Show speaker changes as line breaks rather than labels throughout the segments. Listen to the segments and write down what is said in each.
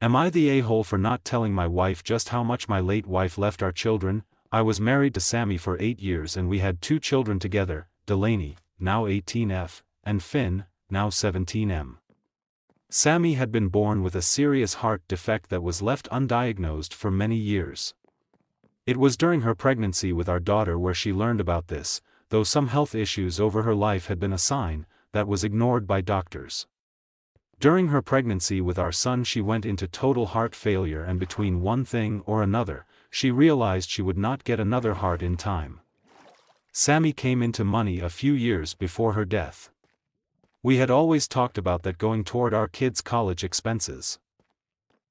Am I the a-hole for not telling my wife just how much my late wife left our children? I was married to Sammy for 8 years and we had 2 children together, Delaney, now 18F, and Finn, now 17M. Sammy had been born with a serious heart defect that was left undiagnosed for many years. It was during her pregnancy with our daughter where she learned about this, though some health issues over her life had been a sign that was ignored by doctors. During her pregnancy with our son she went into total heart failure, and between one thing or another, she realized she would not get another heart in time. Sammy came into money a few years before her death. We had always talked about that going toward our kids' college expenses.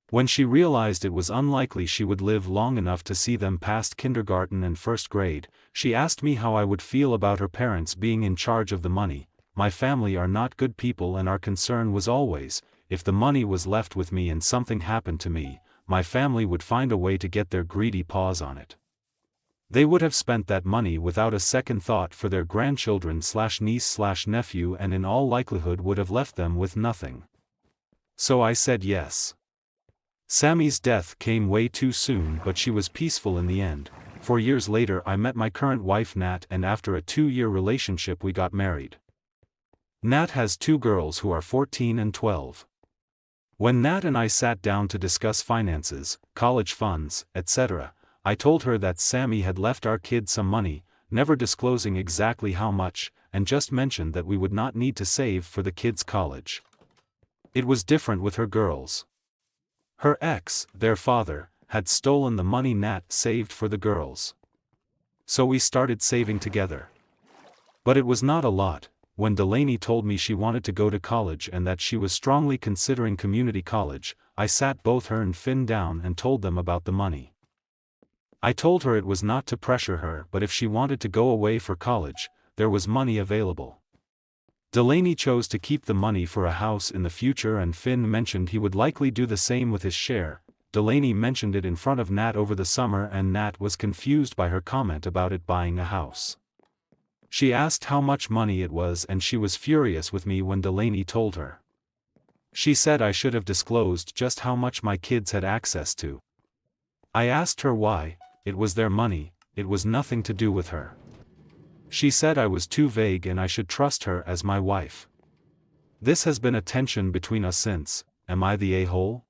When she realized it was unlikely she would live long enough to see them past kindergarten and first grade, she asked me how I would feel about her parents being in charge of the money. My family are not good people and our concern was always, if the money was left with me and something happened to me, my family would find a way to get their greedy paws on it. They would have spent that money without a second thought for their grandchildren/niece/nephew and in all likelihood would have left them with nothing. So I said yes. Sammy's death came way too soon, but she was peaceful in the end. 4 years later I met my current wife Nat, and after a 2-year relationship we got married. Nat has 2 girls who are 14 and 12. When Nat and I sat down to discuss finances, college funds, etc., I told her that Sammy had left our kids some money, never disclosing exactly how much, and just mentioned that we would not need to save for the kids' college. It was different with her girls. Her ex, their father, had stolen the money Nat saved for the girls. So we started saving together. But it was not a lot. When Delaney told me she wanted to go to college and that she was strongly considering community college, I sat both her and Finn down and told them about the money. I told her it was not to pressure her, but if she wanted to go away for college, there was money available. Delaney chose to keep the money for a house in the future and Finn mentioned he would likely do the same with his share. Delaney mentioned it in front of Nat over the summer and Nat was confused by her comment about it buying a house. She asked how much money it was and she was furious with me when Delaney told her. She said I should have disclosed just how much my kids had access to. I asked her why. It was their money, it was nothing to do with her. She said I was too vague and I should trust her as my wife. This has been a tension between us since. Am I the a-hole?